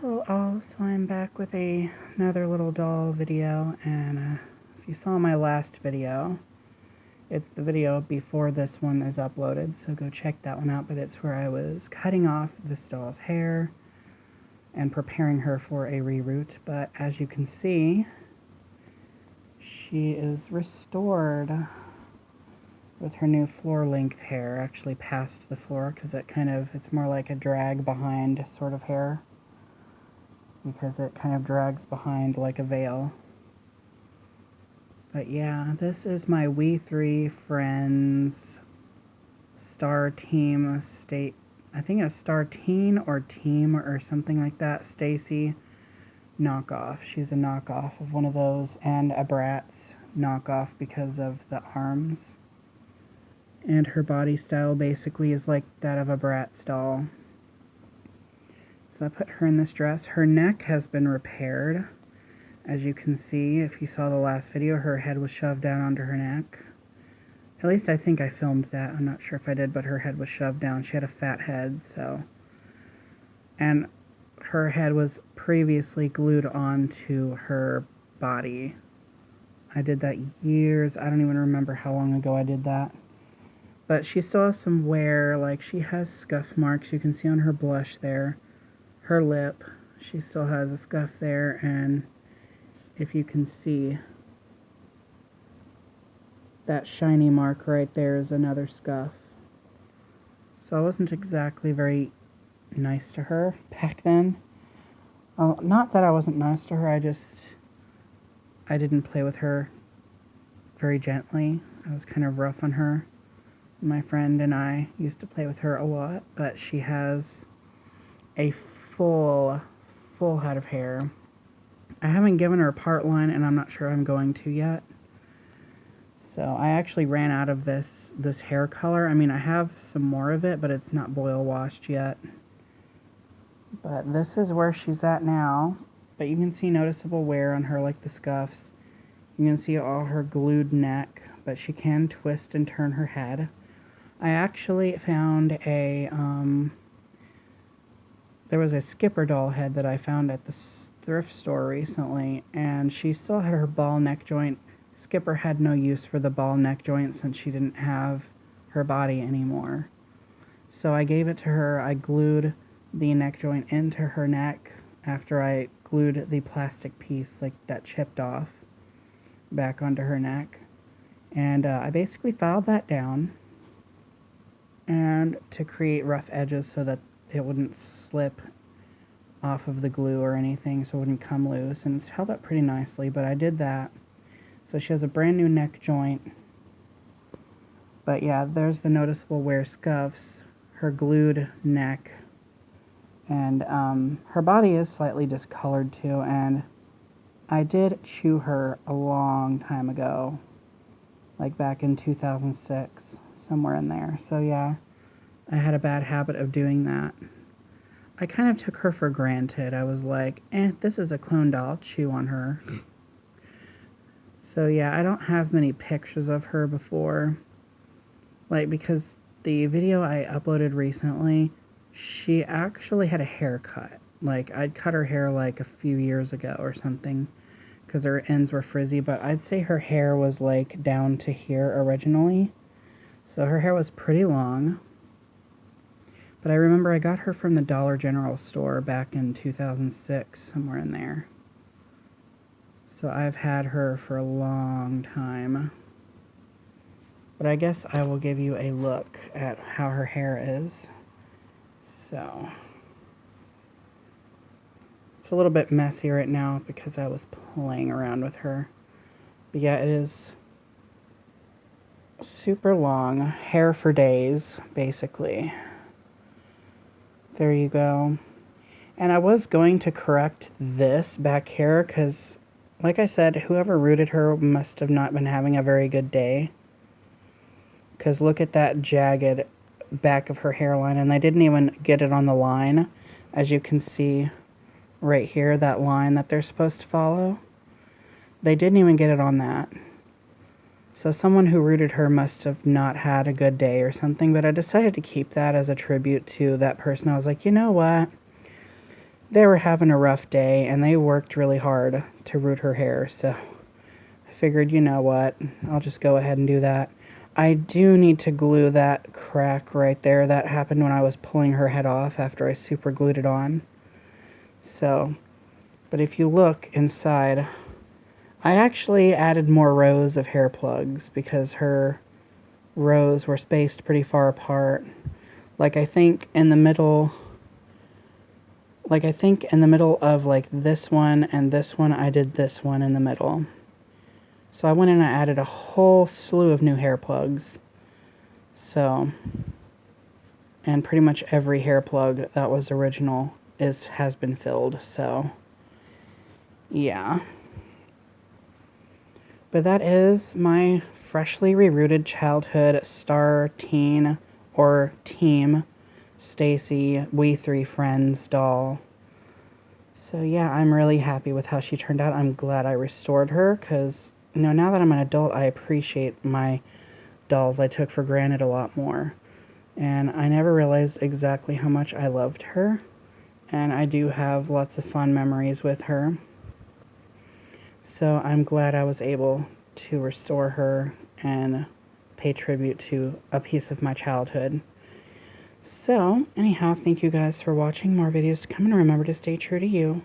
Hello all, so I'm back with another little doll video, and if you saw my last video, it's the video before this one is uploaded, so go check that one out. But it's where I was cutting off this doll's hair and preparing her for a reroot. But as you can see, she is restored with her new floor length hair, actually past the floor, because it's more like a drag behind sort of hair, because it kind of drags behind like a veil. But yeah, this is my We Three Friends Star Team State. I think it's Star Teen or Team or something like that. Stacie knockoff. She's a knockoff of one of those, and a Bratz knockoff because of the arms. And her body style basically is like that of a Bratz doll. So I put her in this dress. Her neck has been repaired. As you can see, if you saw the last video, her head was shoved down onto her neck. At least I think I filmed that. I'm not sure if I did, but her head was shoved down. She had a fat head, so. And her head was previously glued onto her body. I did that years. I don't even remember how long ago I did that. But she still has some wear. Like, she has scuff marks. You can see on her blush there. Her lip, she still has a scuff there, and if you can see, that shiny mark right there is another scuff. So I wasn't exactly very nice to her back then. Not that I wasn't nice to her, I didn't play with her very gently. I was kind of rough on her. My friend and I used to play with her a lot, but she has a full head of hair. I haven't given her a part line, and I'm not sure I'm going to yet. So I actually ran out of this hair color. I mean, I have some more of it, but it's not boil washed yet. But this is where she's at now. But you can see noticeable wear on her, like the scuffs. You can see all her glued neck, but she can twist and turn her head. I actually found there was a Skipper doll head that I found at the thrift store recently, and she still had her ball neck joint. Skipper had no use for the ball neck joint since she didn't have her body anymore. So I gave it to her. I glued the neck joint into her neck after I glued the plastic piece, like that chipped off, back onto her neck. And I basically filed that down and to create rough edges so that it wouldn't slip off of the glue or anything, so it wouldn't come loose, and it's held up pretty nicely. But I did that. So she has a brand new neck joint. But yeah, there's the noticeable wear scuffs, her glued neck, and her body is slightly discolored too, and I did chew her a long time ago, like back in 2006, somewhere in there. So yeah, I had a bad habit of doing that. I kind of took her for granted. I was like, this is a clone doll, I'll chew on her. So yeah, I don't have many pictures of her before. Like, because the video I uploaded recently, she actually had a haircut. Like, I'd cut her hair like a few years ago or something, because her ends were frizzy, but I'd say her hair was like down to here originally. So her hair was pretty long. But I remember I got her from the Dollar General store back in 2006, somewhere in there. So I've had her for a long time. But I guess I will give you a look at how her hair is. So it's a little bit messy right now because I was playing around with her. But yeah, it is super long. Hair for days, basically. There you go. And I was going to correct this back here because, like I said, whoever rooted her must have not been having a very good day. Because look at that jagged back of her hairline, and they didn't even get it on the line. As you can see right here, that line that they're supposed to follow. They didn't even get it on that. So someone who rooted her must have not had a good day or something, but I decided to keep that as a tribute to that person. I was like, you know what? they were having a rough day and they worked really hard to root her hair, so I figured, you know what, I'll just go ahead and do that. I do need to glue that crack right there. That happened when I was pulling her head off after I super glued it on. So, but if you look inside, I actually added more rows of hair plugs because her rows were spaced pretty far apart. Like I think in the middle of like this one and this one, I did this one in the middle. So I went in and I added a whole slew of new hair plugs. So, and pretty much every hair plug that was original has been filled, so yeah. But that is my freshly rerooted childhood Star Teen or Team Stacie We Three Friends doll. So yeah, I'm really happy with how she turned out. I'm glad I restored her because, you know, now that I'm an adult, I appreciate my dolls I took for granted a lot more. And I never realized exactly how much I loved her. And I do have lots of fond memories with her. So I'm glad I was able to restore her and pay tribute to a piece of my childhood. So, anyhow, thank you guys for watching. More videos to come, and remember to stay true to you.